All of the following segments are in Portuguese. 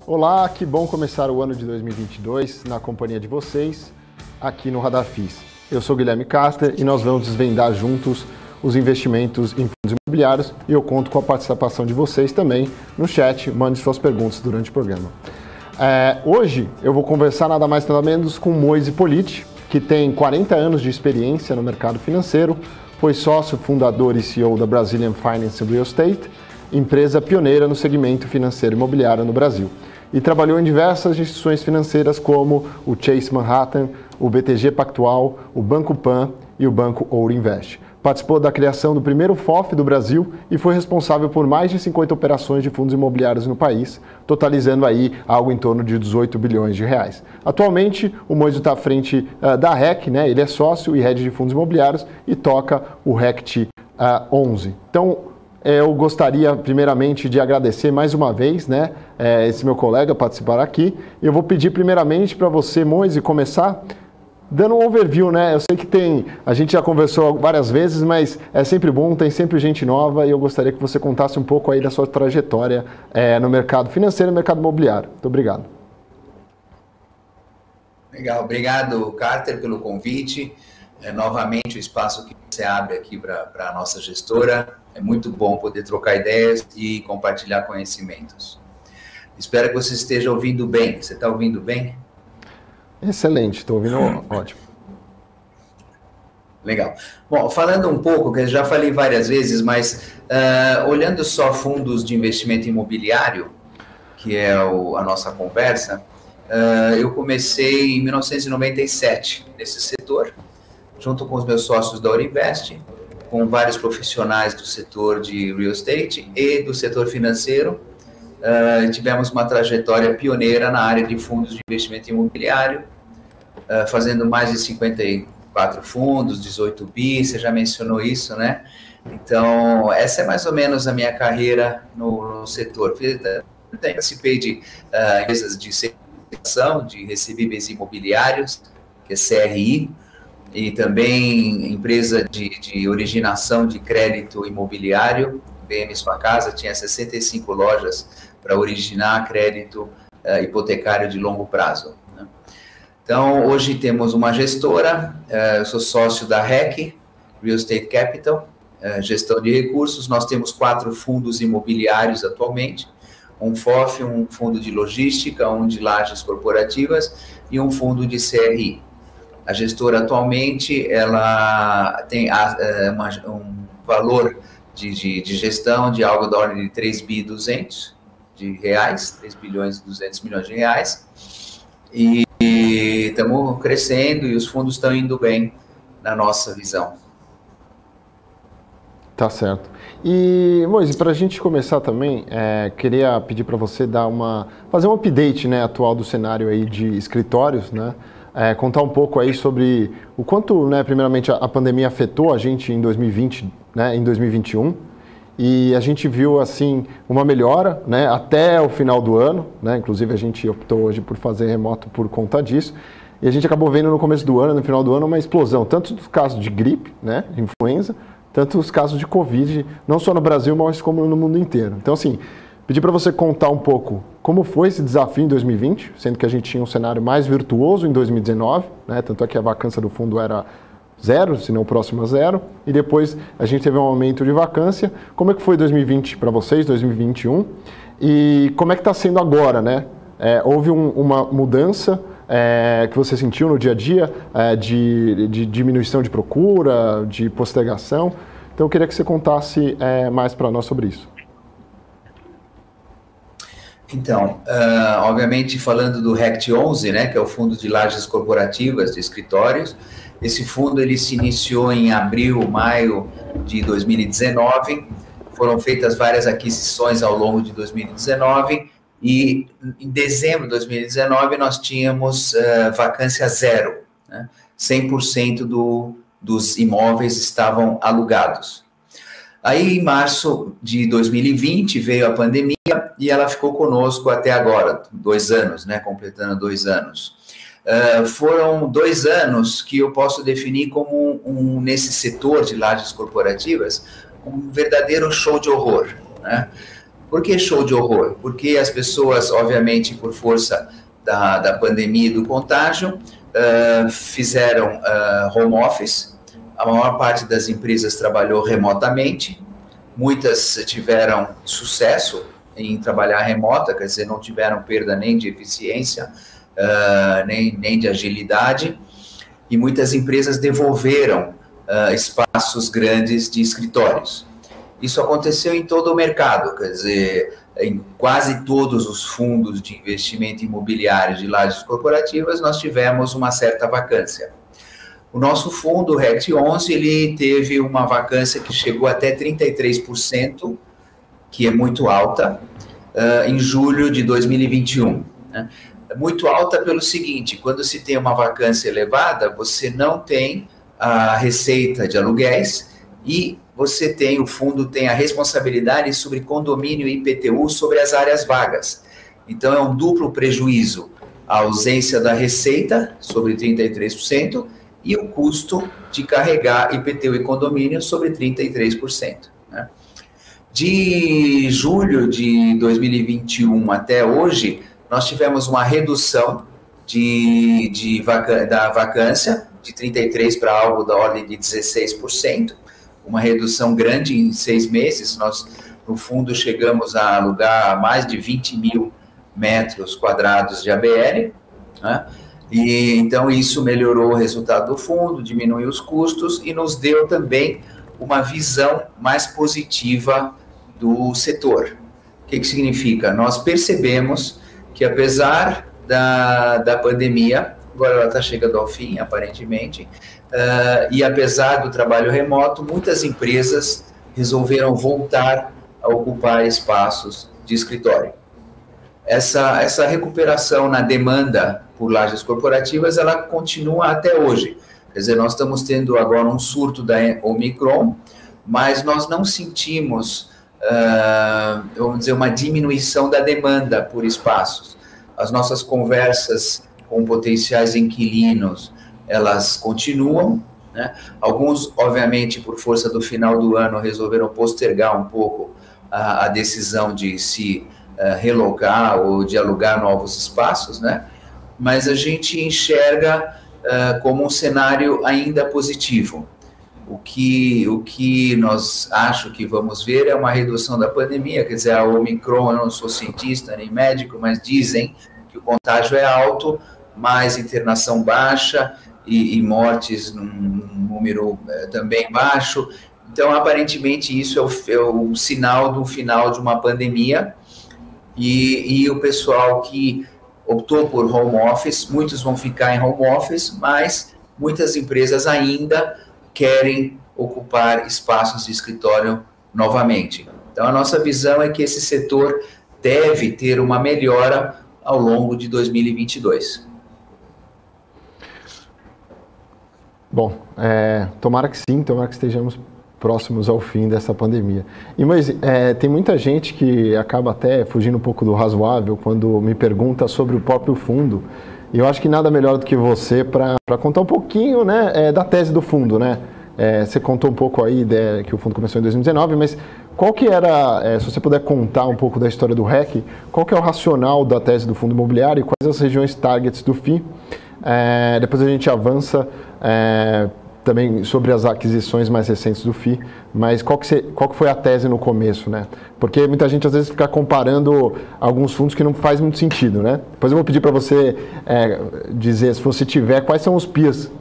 Olá, que bom começar o ano de 2022 na companhia de vocês, aqui no Radar FIS. Eu sou Guilherme Caster e nós vamos desvendar juntos os investimentos em fundos imobiliários e eu conto com a participação de vocês também no chat, mande suas perguntas durante o programa. Hoje eu vou conversar nada mais nada menos com Moise Politi, que tem 40 anos de experiência no mercado financeiro, foi sócio, fundador e CEO da Brazilian Finance Real Estate, empresa pioneira no segmento financeiro imobiliário no Brasil, e trabalhou em diversas instituições financeiras como o Chase Manhattan, o BTG Pactual, o Banco Pan e o Banco Ouro Invest. Participou da criação do primeiro FOF do Brasil e foi responsável por mais de 50 operações de fundos imobiliários no país, totalizando aí algo em torno de 18 bilhões de reais. Atualmente, o Moise está à frente da REC, né? Ele é sócio e head de fundos imobiliários e toca o RECT 11. Então, eu gostaria primeiramente de agradecer mais uma vez, né, esse meu colega participar aqui. Eu vou pedir primeiramente para você, Moise, começar dando um overview, né? Eu sei que a gente já conversou várias vezes, mas é sempre bom, tem sempre gente nova e eu gostaria que você contasse um pouco aí da sua trajetória no mercado financeiro e no mercado imobiliário. Muito obrigado. Legal, obrigado, Carter, pelo convite. Novamente, o espaço que você abre aqui para a nossa gestora. É muito bom poder trocar ideias e compartilhar conhecimentos. Espero que você esteja ouvindo bem. Você está ouvindo bem? Excelente, estou ouvindo ótimo. Legal. Bom, falando um pouco, que eu já falei várias vezes, mas olhando só fundos de investimento imobiliário, que é a nossa conversa, eu comecei em 1997 nesse setor, junto com os meus sócios da Ouro Invest, com vários profissionais do setor de real estate e do setor financeiro. Tivemos uma trajetória pioneira na área de fundos de investimento imobiliário, fazendo mais de 54 fundos, 18 bi, você já mencionou isso, né? Então, essa é mais ou menos a minha carreira no setor. Participei de empresas de securização, de recebíveis imobiliários, que é CRI, e também empresa de originação de crédito imobiliário. BM Sua Casa tinha 65 lojas para originar crédito hipotecário de longo prazo, né? Então, hoje temos uma gestora, eu sou sócio da REC, Real Estate Capital, gestão de recursos. Nós temos 4 fundos imobiliários atualmente, um FOF, um fundo de logística, um de lajes corporativas e um fundo de CRI. A gestora atualmente, ela tem um valor de gestão de algo da ordem de 3 bi 200 de reais, 3 bilhões e 200 milhões de reais, e estamos crescendo e os fundos estão indo bem na nossa visão. Tá certo. E, Moise, para a gente começar também, queria pedir para você fazer um update, né, atual do cenário aí de escritórios, né? Contar um pouco aí sobre o quanto, né, primeiramente, a pandemia afetou a gente em 2020, né, em 2021, e a gente viu, assim, uma melhora, né, até o final do ano, né, inclusive a gente optou hoje por fazer remoto por conta disso, e a gente acabou vendo no começo do ano, no final do ano, uma explosão, tanto dos casos de gripe, né, influenza, tanto os casos de Covid, não só no Brasil, mas como no mundo inteiro. Então, assim, pedir para você contar um pouco como foi esse desafio em 2020, sendo que a gente tinha um cenário mais virtuoso em 2019, né? Tanto é que a vacância do fundo era 0, se não próximo a 0, e depois a gente teve um aumento de vacância. Como é que foi 2020 para vocês, 2021? E como é que está sendo agora, né? Houve uma mudança que você sentiu no dia a dia de diminuição de procura, de postergação? Então eu queria que você contasse mais para nós sobre isso. Então, obviamente, falando do RECT 11, né, que é o Fundo de Lajes Corporativas de Escritórios, esse fundo ele se iniciou em abril, maio de 2019, foram feitas várias aquisições ao longo de 2019, e em dezembro de 2019 nós tínhamos vacância 0, né, 100% dos imóveis estavam alugados. Aí, em março de 2020, veio a pandemia e ela ficou conosco até agora, 2 anos, né, completando 2 anos. Foram 2 anos que eu posso definir como, nesse setor de lajes corporativas, um verdadeiro show de horror, né? Por que show de horror? Porque as pessoas, obviamente, por força da pandemia e do contágio, fizeram home office. A maior parte das empresas trabalhou remotamente, muitas tiveram sucesso em trabalhar remota, quer dizer, não tiveram perda nem de eficiência, nem de agilidade, e muitas empresas devolveram espaços grandes de escritórios. Isso aconteceu em todo o mercado, quer dizer, em quase todos os fundos de investimento imobiliário de lajes corporativas, nós tivemos uma certa vacância. O nosso fundo, o RECT 11, ele teve uma vacância que chegou até 33%, que é muito alta, em julho de 2021. Né? Muito alta pelo seguinte, quando se tem uma vacância elevada, você não tem a receita de aluguéis e o fundo tem a responsabilidade sobre condomínio e IPTU sobre as áreas vagas. Então, é um duplo prejuízo, a ausência da receita sobre 33% e o custo de carregar IPTU e condomínio sobre 33%. Né? De julho de 2021 até hoje, nós tivemos uma redução da vacância de 33% para algo da ordem de 16%, uma redução grande em 6 meses. Nós, no fundo, chegamos a alugar mais de 20 mil metros quadrados de ABL, né? E então isso melhorou o resultado do fundo, diminuiu os custos e nos deu também uma visão mais positiva do setor. O que significa? Nós percebemos que apesar da pandemia, agora ela está chegando ao fim, aparentemente, e apesar do trabalho remoto, muitas empresas resolveram voltar a ocupar espaços de escritório. Essa recuperação na demanda por lajes corporativas, ela continua até hoje. Quer dizer, nós estamos tendo agora um surto da Omicron, mas nós não sentimos, vamos dizer, uma diminuição da demanda por espaços. As nossas conversas com potenciais inquilinos, elas continuam, né? Alguns, obviamente, por força do final do ano, resolveram postergar um pouco a decisão de se relocar ou de alugar novos espaços, né? Mas a gente enxerga como um cenário ainda positivo. O que nós acho que vamos ver é uma redução da pandemia, quer dizer, a Omicron, eu não sou cientista nem médico, mas dizem que o contágio é alto, mas internação baixa e mortes num número também baixo. Então, aparentemente, isso é o sinal do final de uma pandemia e o pessoal que optou por home office, muitos vão ficar em home office, mas muitas empresas ainda querem ocupar espaços de escritório novamente. Então, a nossa visão é que esse setor deve ter uma melhora ao longo de 2022. Bom, tomara que sim, tomara que estejamos próximos ao fim dessa pandemia. Mas tem muita gente que acaba até fugindo um pouco do razoável quando me pergunta sobre o próprio fundo. E eu acho que nada melhor do que você para contar um pouquinho, né, da tese do fundo, né? Você contou um pouco aí que o fundo começou em 2019, mas qual que era, se você puder contar um pouco da história do REC, qual que é o racional da tese do fundo imobiliário e quais as regiões targets do FII? Depois a gente avança também sobre as aquisições mais recentes do FII, mas qual que foi a tese no começo, né? Porque muita gente às vezes fica comparando alguns fundos que não faz muito sentido, né? Depois eu vou pedir para você dizer, se você tiver, quais são os PIAs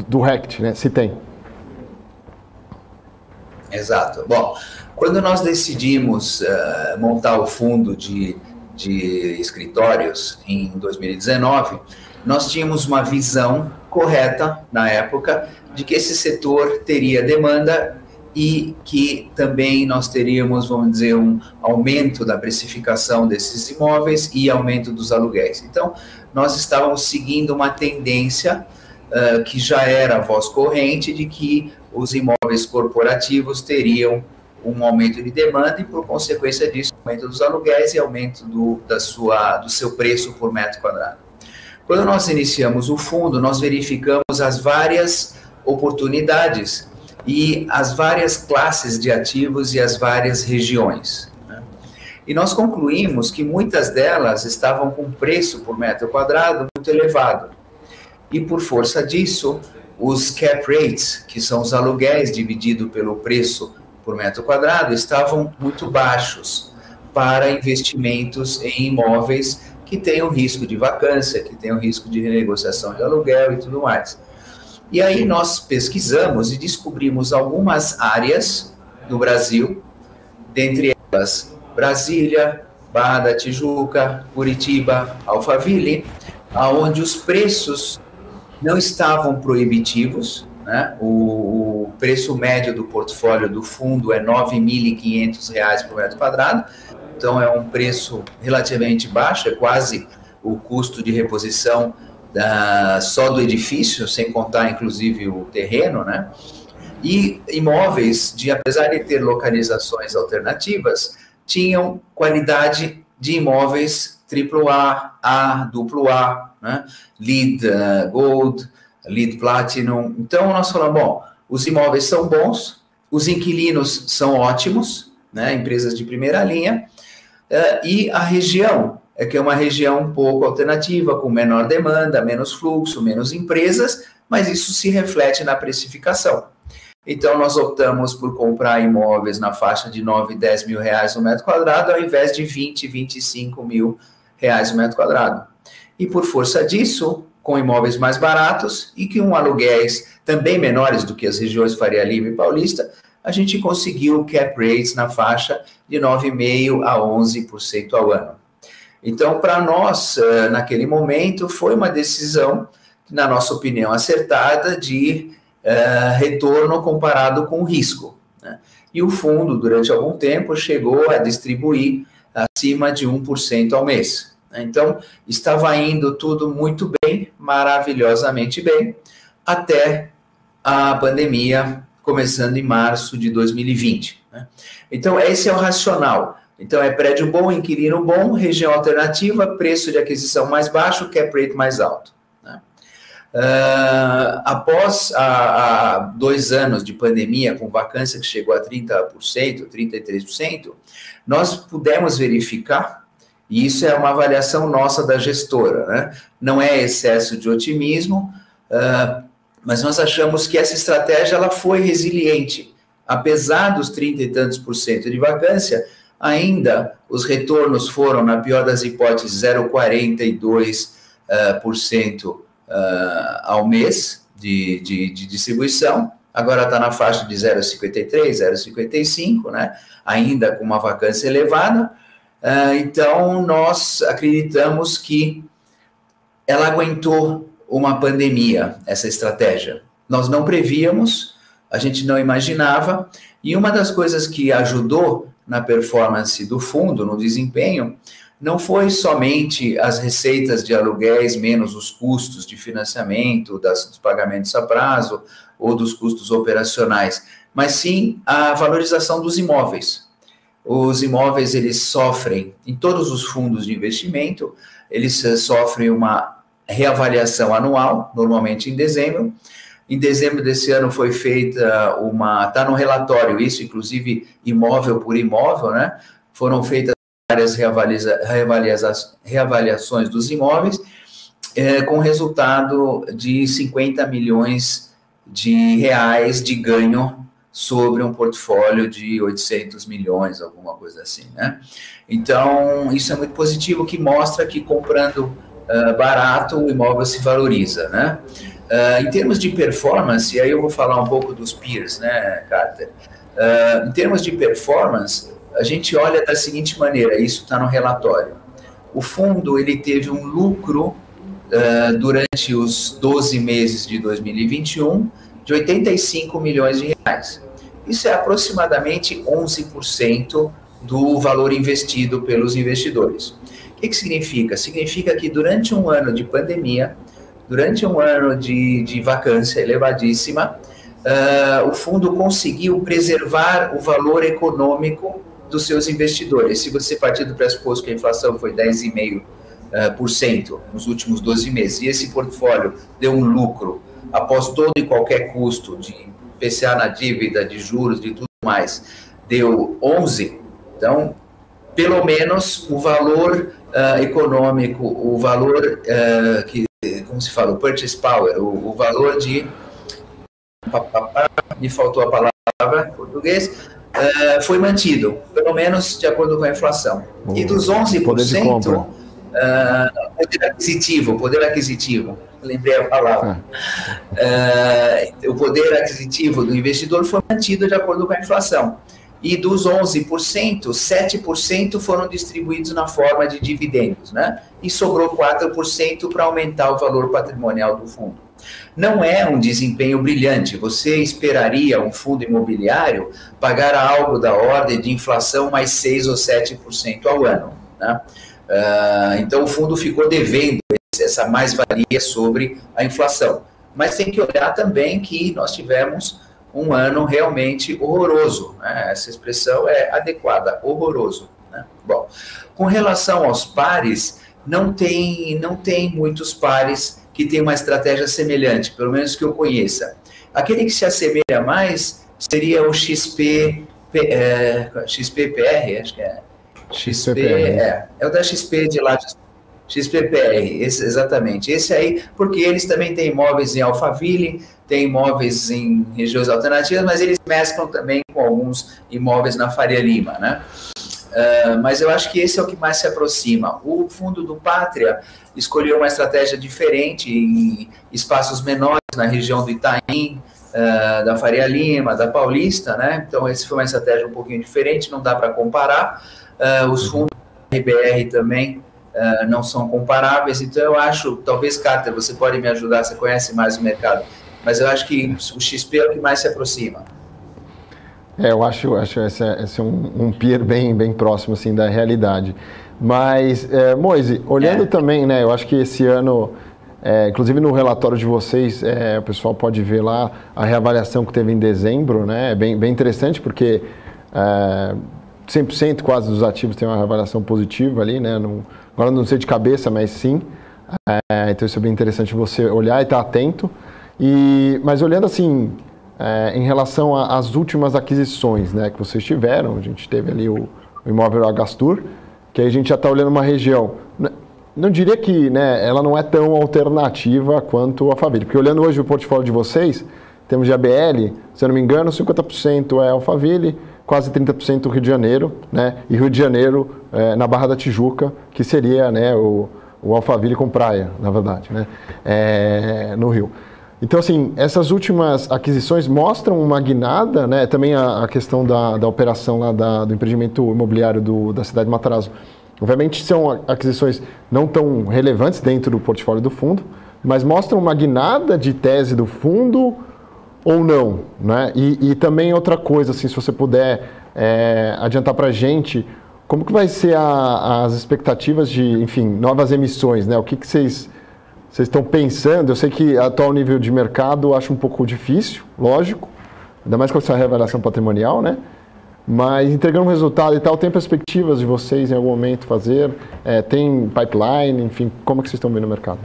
do RECT, né? Se tem. Exato. Bom, quando nós decidimos montar o fundo de escritórios em 2019, nós tínhamos uma visão correta, na época, de que esse setor teria demanda e que também nós teríamos, vamos dizer, um aumento da precificação desses imóveis e aumento dos aluguéis. Então, nós estávamos seguindo uma tendência que já era a voz corrente de que os imóveis corporativos teriam um aumento de demanda e, por consequência disso, aumento dos aluguéis e aumento do seu preço por metro quadrado. Quando nós iniciamos o fundo, nós verificamos as várias oportunidades e as várias classes de ativos e as várias regiões, né? E nós concluímos que muitas delas estavam com preço por metro quadrado muito elevado. E por força disso, os cap rates, que são os aluguéis dividido pelo preço por metro quadrado, estavam muito baixos para investimentos em imóveis que tenham risco de vacância, que tenham risco de renegociação de aluguel e tudo mais. E aí nós pesquisamos e descobrimos algumas áreas no Brasil, dentre elas Brasília, Barra da Tijuca, Curitiba, Alphaville, onde os preços não estavam proibitivos, né? O preço médio do portfólio do fundo é R$ 9.500 por metro quadrado, então é um preço relativamente baixo, é quase o custo de reposição só do edifício, sem contar inclusive o terreno, né? E imóveis, apesar de ter localizações alternativas, tinham qualidade de imóveis AAA, A, AA, né? LEED Gold, LEED Platinum. Então nós falamos, bom, os imóveis são bons, os inquilinos são ótimos, né? Empresas de primeira linha, e a região que é uma região um pouco alternativa, com menor demanda, menos fluxo, menos empresas, mas isso se reflete na precificação. Então, nós optamos por comprar imóveis na faixa de 9, 10 mil reais no metro quadrado, ao invés de 20, 25 mil reais no metro quadrado. E por força disso, com imóveis mais baratos e com aluguéis também menores do que as regiões Faria Lima e Paulista, a gente conseguiu cap rates na faixa de 9,5% a 11% ao ano. Então, para nós, naquele momento, foi uma decisão, na nossa opinião, acertada de retorno comparado com risco, né? E o fundo, durante algum tempo, chegou a distribuir acima de 1% ao mês. Então, estava indo tudo muito bem, maravilhosamente bem, até a pandemia, começando em março de 2020. Né? Então, esse é o racional. Então, é prédio bom, inquilino bom, região alternativa, preço de aquisição mais baixo, cap rate mais alto. Né? Após 2 anos de pandemia, com vacância que chegou a 30%, 33%, nós pudemos verificar, e isso é uma avaliação nossa da gestora, né? Não é excesso de otimismo, mas nós achamos que essa estratégia ela foi resiliente. Apesar dos 30 e tantos por cento de vacância, ainda os retornos foram, na pior das hipóteses, 0,42% ao mês de distribuição. Agora está na faixa de 0,53%, 0,55%, né? Ainda com uma vacância elevada. Então, nós acreditamos que ela aguentou uma pandemia, essa estratégia. Nós não prevíamos, a gente não imaginava, e uma das coisas que ajudou na performance do fundo, no desempenho, não foi somente as receitas de aluguéis menos os custos de financiamento, dos pagamentos a prazo ou dos custos operacionais, mas sim a valorização dos imóveis. Os imóveis, eles sofrem, em todos os fundos de investimento, eles sofrem uma reavaliação anual, normalmente em dezembro. Em dezembro desse ano foi feita está no relatório isso, inclusive imóvel por imóvel, né? Foram feitas várias reavaliações dos imóveis, com resultado de 50 milhões de reais de ganho sobre um portfólio de 800 milhões, alguma coisa assim, né? Então, isso é muito positivo, que mostra que comprando barato, o imóvel se valoriza, né? Em termos de performance, e aí eu vou falar um pouco dos peers, né, Carter? Em termos de performance, a gente olha da seguinte maneira, isso está no relatório. O fundo, ele teve um lucro durante os 12 meses de 2021 de 85 milhões de reais. Isso é aproximadamente 11% do valor investido pelos investidores. O que significa? Significa que durante um ano de pandemia, durante um ano de vacância elevadíssima, o fundo conseguiu preservar o valor econômico dos seus investidores. Se você partir do pressuposto que a inflação foi 10,5% nos últimos 12 meses, e esse portfólio deu um lucro após todo e qualquer custo de PCA na dívida, de juros, de tudo mais, deu 11%, então pelo menos o valor econômico, o valor como se fala, o purchase power, o valor de... Me faltou a palavra em português, foi mantido, pelo menos de acordo com a inflação. E dos 11%, poder aquisitivo, lembrei a palavra. O poder aquisitivo do investidor foi mantido de acordo com a inflação. E dos 11%, 7% foram distribuídos na forma de dividendos, né? E sobrou 4% para aumentar o valor patrimonial do fundo. Não é um desempenho brilhante. Você esperaria um fundo imobiliário pagar algo da ordem de inflação mais 6 ou 7% ao ano, né? Então o fundo ficou devendo essa mais-valia sobre a inflação. Mas tem que olhar também que nós tivemos um ano realmente horroroso, né? Essa expressão é adequada, horroroso, né? Bom, com relação aos pares, não tem muitos pares que têm uma estratégia semelhante, pelo menos que eu conheça. Aquele que se assemelha mais seria o XPPR, acho que é é o da XP de lá, XPPR, exatamente. Esse aí, porque eles também têm imóveis em Alphaville, têm imóveis em regiões alternativas, mas eles mesclam também com alguns imóveis na Faria Lima, né? Mas eu acho que esse é o que mais se aproxima. O fundo do Pátria escolheu uma estratégia diferente em espaços menores na região do Itaim, da Faria Lima, da Paulista, né? Então, essa foi uma estratégia um pouquinho diferente, não dá para comparar. Os fundos da RBR também não são comparáveis, então eu acho, talvez, Carter, você pode me ajudar, você conhece mais o mercado, mas eu acho que o XP é o que mais se aproxima. Eu acho esse é um peer bem próximo assim, da realidade. Mas, Moise, olhando também, né, eu acho que esse ano, inclusive no relatório de vocês, o pessoal pode ver lá a reavaliação que teve em dezembro, né, bem interessante, porque 100% quase dos ativos tem uma reavaliação positiva ali, né, agora não sei de cabeça, mas sim. Então isso é bem interessante você olhar e estar atento. Mas olhando assim, em relação às últimas aquisições, né, que vocês tiveram, a gente teve ali o imóvel Agastur, que aí a gente já está olhando uma região, não diria que, né, ela não é tão alternativa quanto a Alphaville, porque olhando hoje o portfólio de vocês, temos de ABL, se eu não me engano, 50% é Alphaville, quase 30% Rio de Janeiro, né, e Rio de Janeiro na Barra da Tijuca, que seria, né, o Alphaville com praia, na verdade, né, no Rio. Então, assim, essas últimas aquisições mostram uma guinada, né? Também a questão da operação lá do empreendimento imobiliário da cidade de Matarazzo. Obviamente, são aquisições não tão relevantes dentro do portfólio do fundo, mas mostram uma guinada de tese do fundo ou não, né? E também outra coisa, assim, se você puder adiantar para a gente, como que vai ser as expectativas de, enfim, novas emissões, né? O que vocês estão pensando? Eu sei que atual nível de mercado eu acho um pouco difícil, lógico, ainda mais com essa reavaliação patrimonial, né? Mas entregando um resultado e tal, tem perspectivas de vocês em algum momento fazer? Tem pipeline, enfim, como é que vocês estão vendo o mercado?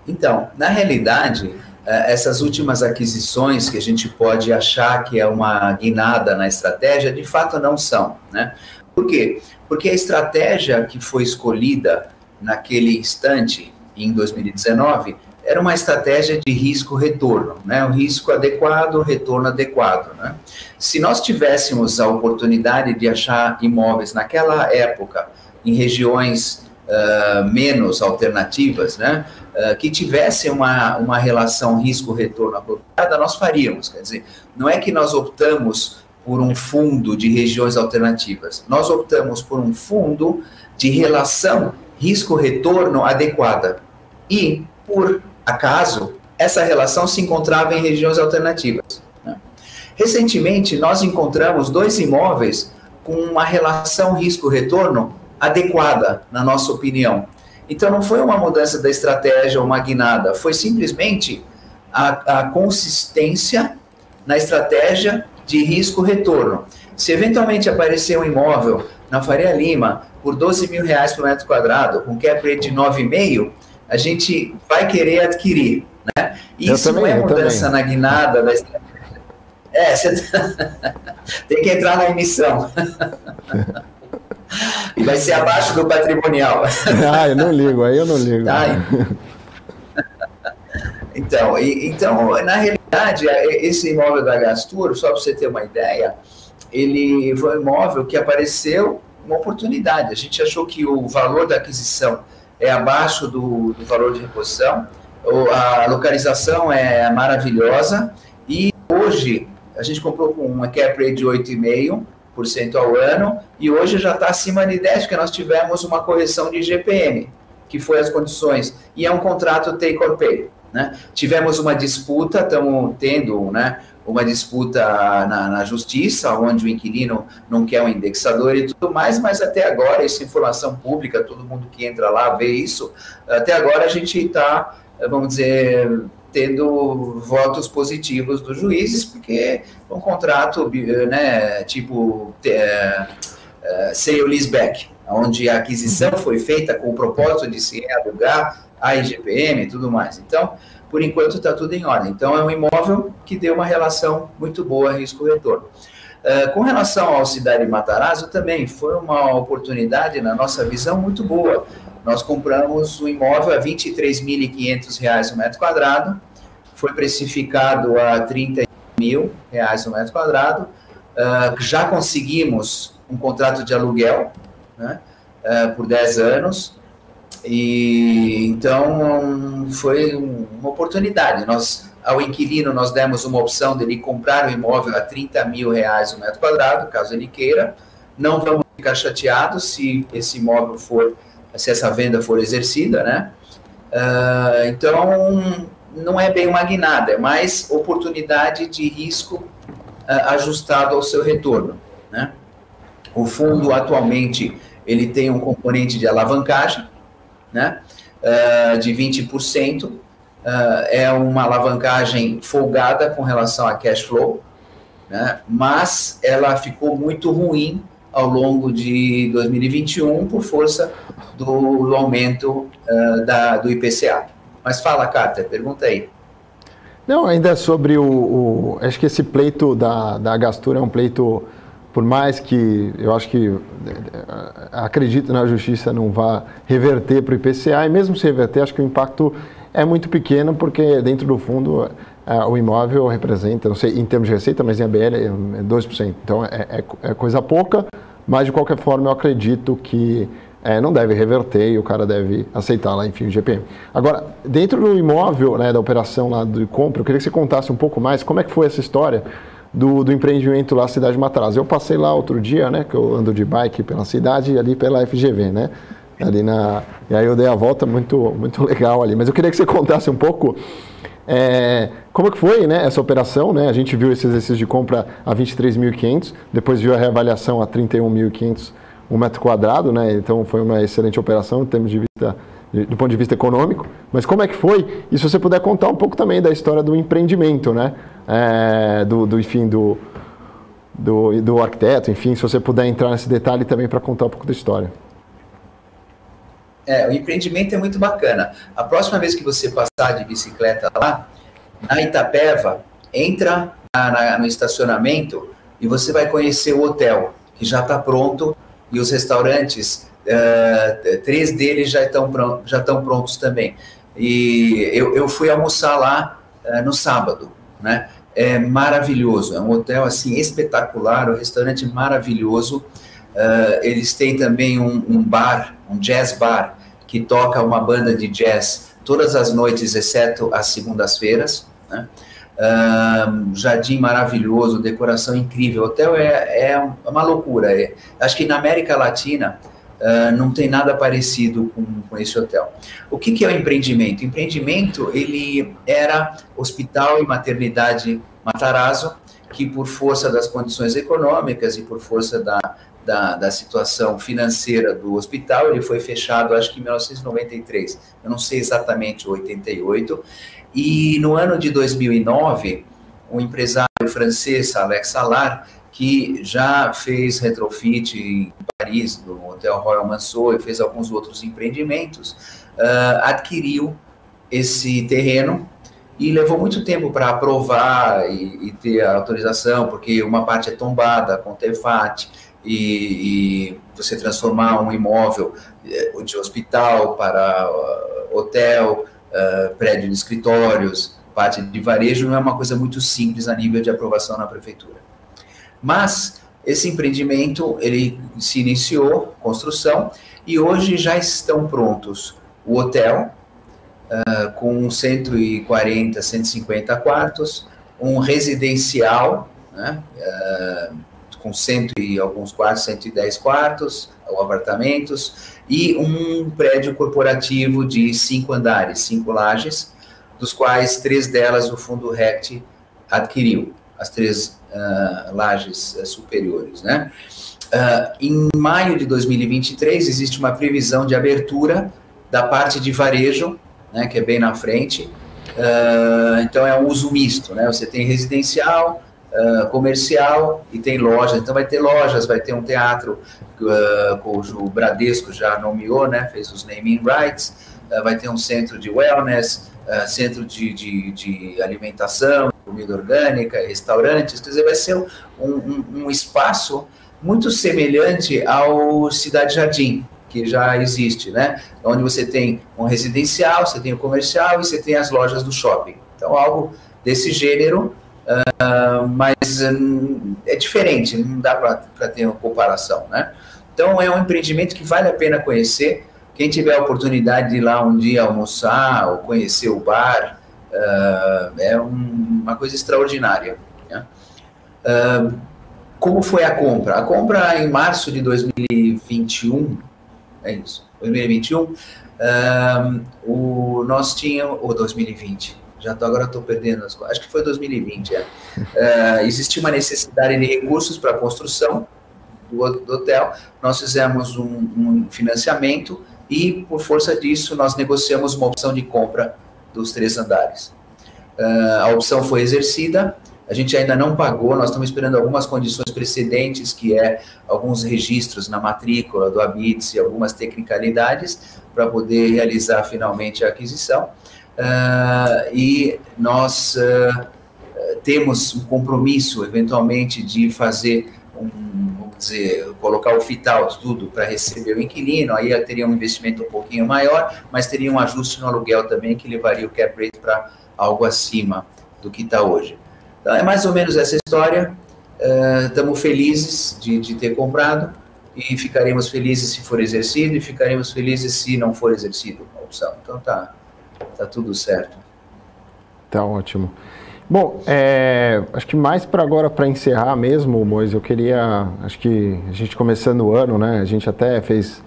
Então, na realidade, essas últimas aquisições que a gente pode achar que é uma guinada na estratégia, de fato não são, né? Por quê? Porque a estratégia que foi escolhida naquele instante, em 2019, era uma estratégia de risco-retorno, né? Um risco adequado, retorno adequado, né? Se nós tivéssemos a oportunidade de achar imóveis naquela época, em regiões menos alternativas, né? Que tivessem uma relação risco-retorno apropriada, nós faríamos. Quer dizer, não é que nós optamos por um fundo de regiões alternativas, nós optamos por um fundo de relação risco-retorno adequada. E, por acaso, essa relação se encontrava em regiões alternativas, né? Recentemente, nós encontramos 2 imóveis com uma relação risco-retorno adequada, na nossa opinião. Então, não foi uma mudança da estratégia ou uma guinada, foi simplesmente a consistência na estratégia de risco-retorno. Se eventualmente aparecer um imóvel na Faria Lima por R$12 mil por metro quadrado, com cap rate de 9,5, a gente vai querer adquirir, né? Isso não é mudança na guinada da estratégia. Você tem que entrar na emissão. E vai ser abaixo do patrimonial. Ah, eu não ligo, aí eu não ligo. Tá? Então, na realidade, esse imóvel da Gastur, só para você ter uma ideia, ele foi um imóvel que apareceu uma oportunidade. A gente achou que o valor da aquisição é abaixo do valor de reposição, a localização é maravilhosa, e hoje a gente comprou com uma cap rate de 8,5% ao ano, e hoje já está acima de 10%, porque nós tivemos uma correção de IGPM, que foi as condições, e é um contrato take or pay. Né? Tivemos uma disputa, estamos tendo, né, uma disputa na justiça, onde o inquilino não quer um indexador e tudo mais, mas até agora, isso é informação pública, todo mundo que entra lá vê isso, até agora a gente está, vamos dizer, tendo votos positivos dos juízes, porque é um contrato, né, tipo sale leaseback, onde a aquisição foi feita com o propósito de se alugar a IGPM e tudo mais. Então, por enquanto está tudo em ordem. Então, é um imóvel que deu uma relação muito boa risco-retorno. Com relação ao Cidade Matarazzo, também foi uma oportunidade, na nossa visão, muito boa. Nós compramos o imóvel a R$ 23.500 o metro quadrado, foi precificado a R$ 30.000 o metro quadrado, já conseguimos um contrato de aluguel, né, por 10 anos, e então foi uma oportunidade. Ao inquilino nós demos uma opção dele comprar o imóvel a R$ 30.000 o metro quadrado, caso ele queira. Não vamos ficar chateados se esse imóvel se essa venda for exercida, né? Então não é bem uma guinada, é mais oportunidade de risco ajustado ao seu retorno, né? O fundo atualmente ele tem um componente de alavancagem, né, de 20%, é uma alavancagem folgada com relação a cash flow, né, mas ela ficou muito ruim ao longo de 2021 por força do aumento do IPCA. Mas fala, Carter, pergunta aí. Não, ainda sobre acho que esse pleito da Gastur é um pleito, por mais que eu acho que acredito na justiça não vá reverter para o IPCA, e mesmo se reverter, acho que o impacto é muito pequeno, porque dentro do fundo o imóvel representa, não sei em termos de receita, mas em ABL é 2%. Então é coisa pouca, mas de qualquer forma eu acredito que não deve reverter e o cara deve aceitar lá, enfim, o GPM. Agora, dentro do imóvel, né, da operação lá de compra, eu queria que você contasse um pouco mais como é que foi essa história do empreendimento lá, Cidade Matarazzo. Eu passei lá outro dia, né, que eu ando de bike pela cidade, ali pela FGV, né, e aí eu dei a volta, muito, muito legal ali. Mas eu queria que você contasse um pouco como que foi, né, essa operação, né? A gente viu esse exercício de compra a 23.500, depois viu a reavaliação a 31.500 um metro quadrado, né? Então foi uma excelente operação em termos do ponto de vista econômico. Mas como é que foi? E se você puder contar um pouco também da história do empreendimento, né? Enfim, do arquiteto, enfim, se você puder entrar nesse detalhe também para contar um pouco da história. O empreendimento é muito bacana. A próxima vez que você passar de bicicleta lá, na Itapeva, entra no estacionamento e você vai conhecer o hotel, que já está pronto, e os restaurantes, 3 deles já estão prontos também. E eu fui almoçar lá no sábado, né? É maravilhoso, é um hotel assim espetacular, um restaurante maravilhoso. Eles têm também um bar, um jazz bar, que toca uma banda de jazz todas as noites, exceto as segundas-feiras, né? Jardim maravilhoso, decoração incrível. O hotel é uma loucura. Acho que na América Latina não tem nada parecido com esse hotel. O que é o empreendimento? O empreendimento, ele era Hospital e Maternidade Matarazzo, que por força das condições econômicas e por força da situação financeira do hospital, ele foi fechado, acho que em 1993, eu não sei exatamente, 88, e no ano de 2009, um empresário francês, Alex Salar, que já fez retrofit em Paris, no Hotel Royal Monceau, e fez alguns outros empreendimentos, adquiriu esse terreno e levou muito tempo para aprovar e ter a autorização, porque uma parte é tombada com TEFAT, e você transformar um imóvel de hospital para hotel, prédio de escritórios, parte de varejo, não é uma coisa muito simples a nível de aprovação na prefeitura. Mas esse empreendimento, ele se iniciou, construção, e hoje já estão prontos o hotel, com 140, 150 quartos, um residencial, né, com 100 e alguns quartos, 110 quartos, ou apartamentos, e um prédio corporativo de 5 andares, 5 lajes, dos quais 3 delas o Fundo RECT adquiriu, as 3 lajes superiores, né? Em maio de 2023, existe uma previsão de abertura da parte de varejo, né, que é bem na frente. Então, é um uso misto, né? Você tem residencial, comercial e tem lojas. Então, vai ter lojas, vai ter um teatro cujo o Bradesco já nomeou, né? Fez os naming rights, vai ter um centro de wellness, centro de alimentação, comida orgânica, restaurantes. Quer dizer, vai ser um espaço muito semelhante ao Cidade Jardim, que já existe, né? Onde você tem um residencial, você tem o comercial e você tem as lojas do shopping. Então, algo desse gênero, mas é diferente, não dá para ter uma comparação, né? Então, é um empreendimento que vale a pena conhecer. Quem tiver a oportunidade de ir lá um dia almoçar ou conhecer o bar, é uma coisa extraordinária, né? Como foi a compra? A compra em março de 2021, é isso, 2021, nós tínhamos, ou 2020, agora estou perdendo as coisas, acho que foi 2020, existia uma necessidade de recursos para a construção do hotel, nós fizemos um financiamento e, por força disso, nós negociamos uma opção de compra dos 3 andares. A opção foi exercida, a gente ainda não pagou, nós estamos esperando algumas condições precedentes, que é alguns registros na matrícula do Habits e algumas tecnicalidades para poder realizar finalmente a aquisição. E nós temos um compromisso, eventualmente, de fazer vamos dizer, colocar o FITAL tudo para receber o inquilino, aí teria um investimento um pouquinho maior, mas teria um ajuste no aluguel também, que levaria o cap rate para algo acima do que está hoje. Então, é mais ou menos essa história. Estamos felizes de ter comprado e ficaremos felizes se for exercido e ficaremos felizes se não for exercido a opção. Então, tá tudo certo. Tá ótimo. Bom, acho que mais para agora, para encerrar mesmo, Moisés, eu queria, acho que a gente começando o ano, né, a gente até fez,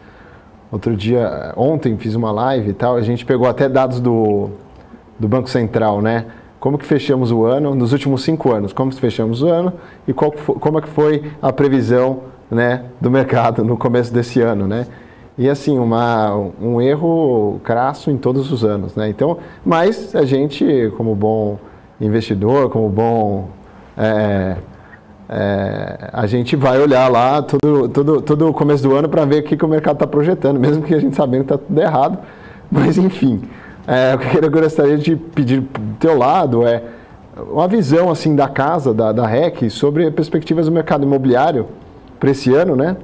ontem fiz uma live e tal, a gente pegou até dados do Banco Central, né, como que fechamos o ano, nos últimos 5 anos, como que fechamos o ano e como é que foi a previsão, né, do mercado no começo desse ano, né. E assim, um erro crasso em todos os anos, né, então, mas a gente, como bom investidor, como bom, a gente vai olhar lá todo o começo do ano para ver o que o mercado está projetando, mesmo que a gente sabendo que está tudo errado, mas enfim, o que eu gostaria de pedir do teu lado uma visão assim da casa, da REC, sobre perspectivas do mercado imobiliário para esse ano, né,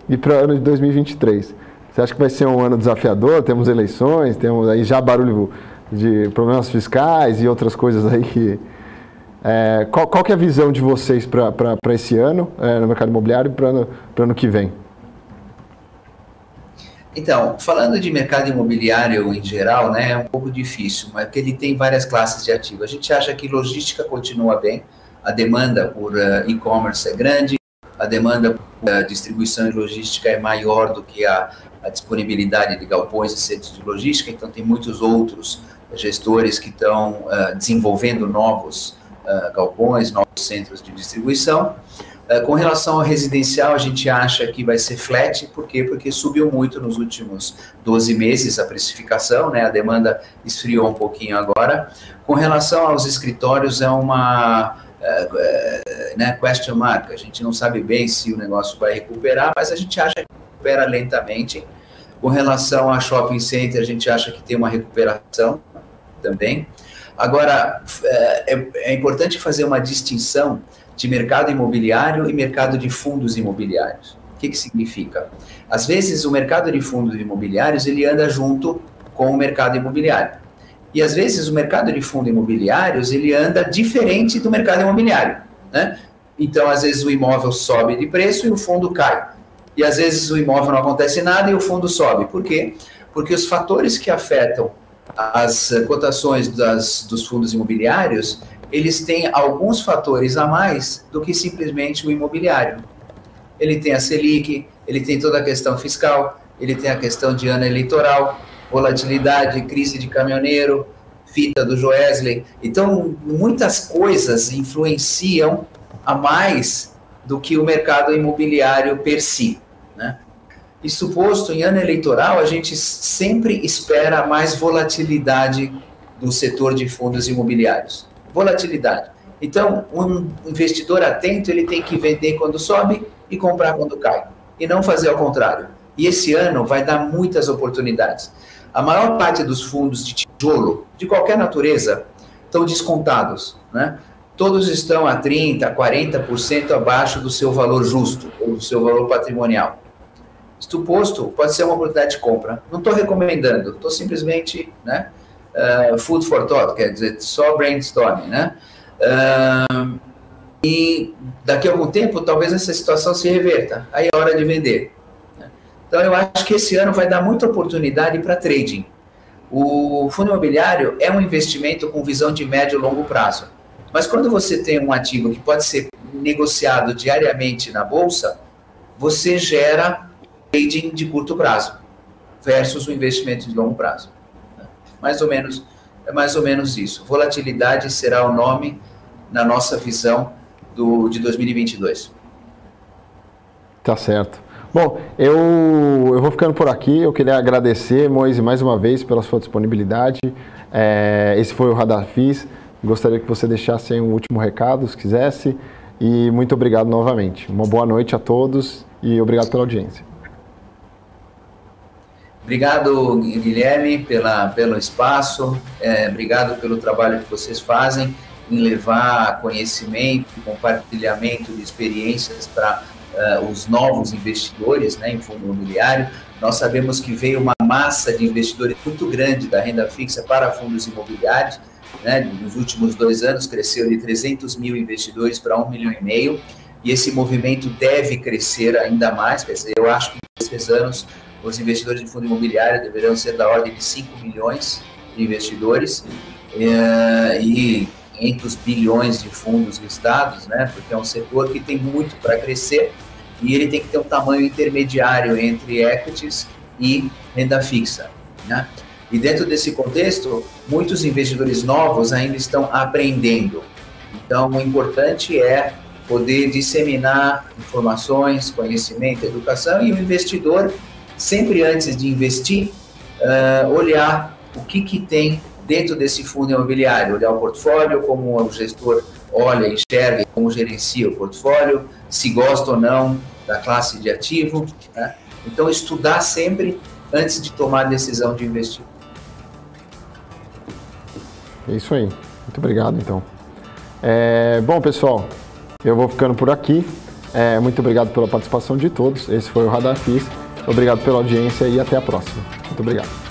e para o ano de 2023. Você acha que vai ser um ano desafiador? Temos eleições, temos aí já barulho de problemas fiscais e outras coisas aí que... qual que é a visão de vocês para esse ano no mercado imobiliário e para o ano que vem? Então, falando de mercado imobiliário em geral, né, é um pouco difícil, mas porque ele tem várias classes de ativos. A gente acha que logística continua bem, a demanda por e-commerce é grande, a demanda por distribuição e logística é maior do que a disponibilidade de galpões e centros de logística, então tem muitos outros gestores que estão desenvolvendo novos galpões, novos centros de distribuição. Com relação ao residencial, a gente acha que vai ser flat, por quê? Porque subiu muito nos últimos 12 meses a precificação, né? A demanda esfriou um pouquinho agora. Com relação aos escritórios, é uma question mark, a gente não sabe bem se o negócio vai recuperar, mas a gente acha que recupera lentamente. Com relação a shopping center, a gente acha que tem uma recuperação também. Agora, é importante fazer uma distinção de mercado imobiliário e mercado de fundos imobiliários. O que significa? Às vezes, o mercado de fundos imobiliários ele anda junto com o mercado imobiliário. E, às vezes, o mercado de fundos imobiliários ele anda diferente do mercado imobiliário, né? Então, às vezes, o imóvel sobe de preço e o fundo cai. E, às vezes, o imóvel não acontece nada e o fundo sobe. Por quê? Porque os fatores que afetam as cotações dos fundos imobiliários, eles têm alguns fatores a mais do que simplesmente o imobiliário. Ele tem a Selic, ele tem toda a questão fiscal, ele tem a questão de ano eleitoral, volatilidade, crise de caminhoneiro, fita do Joesley. Então, muitas coisas influenciam a mais do que o mercado imobiliário per si, né? Isso posto, em ano eleitoral, a gente sempre espera mais volatilidade do setor de fundos imobiliários. Volatilidade. Então, um investidor atento, ele tem que vender quando sobe e comprar quando cai. E não fazer ao contrário. E esse ano vai dar muitas oportunidades. A maior parte dos fundos de tijolo, de qualquer natureza, estão descontados, né? Todos estão a 30%, 40% abaixo do seu valor justo, ou do seu valor patrimonial. Isto posto, pode ser uma oportunidade de compra. Não estou recomendando, estou simplesmente, né, food for thought, quer dizer, só brainstorming, né? E daqui a algum tempo, talvez essa situação se reverta. Aí é hora de vender. Então, eu acho que esse ano vai dar muita oportunidade para trading. O fundo imobiliário é um investimento com visão de médio e longo prazo. Mas quando você tem um ativo que pode ser negociado diariamente na bolsa, você gera trading de curto prazo versus o investimento de longo prazo. É mais ou menos isso. Volatilidade será o nome na nossa visão de 2022. Tá certo. Bom, eu vou ficando por aqui. Eu queria agradecer, Moise, mais uma vez pela sua disponibilidade. Esse foi o Radar FIS. Gostaria que você deixasse aí um último recado, se quisesse. E muito obrigado novamente. Uma boa noite a todos e obrigado pela audiência. Obrigado, Guilherme, pelo espaço. Obrigado pelo trabalho que vocês fazem em levar conhecimento, compartilhamento de experiências para os novos investidores, né, em fundo imobiliário. Nós sabemos que veio uma massa de investidores muito grande da renda fixa para fundos imobiliários, né? Nos últimos 2 anos cresceu de 300 mil investidores para 1,5 milhão, e esse movimento deve crescer ainda mais. Quer dizer, eu acho que em 6 anos os investidores de fundo imobiliário deverão ser da ordem de 5 milhões de investidores e 500 bilhões de fundos listados, né? Porque é um setor que tem muito para crescer e ele tem que ter um tamanho intermediário entre equities e renda fixa, né? E dentro desse contexto, muitos investidores novos ainda estão aprendendo. Então, o importante é poder disseminar informações, conhecimento, educação, e o investidor, sempre antes de investir, olhar o que tem dentro desse fundo imobiliário, olhar o portfólio, como o gestor olha, enxerga, como gerencia o portfólio, se gosta ou não da classe de ativo, né? Então, estudar sempre antes de tomar a decisão de investir. É isso aí. Muito obrigado, então. Bom, pessoal, eu vou ficando por aqui. Muito obrigado pela participação de todos. Esse foi o Radar FIS. Obrigado pela audiência e até a próxima. Muito obrigado.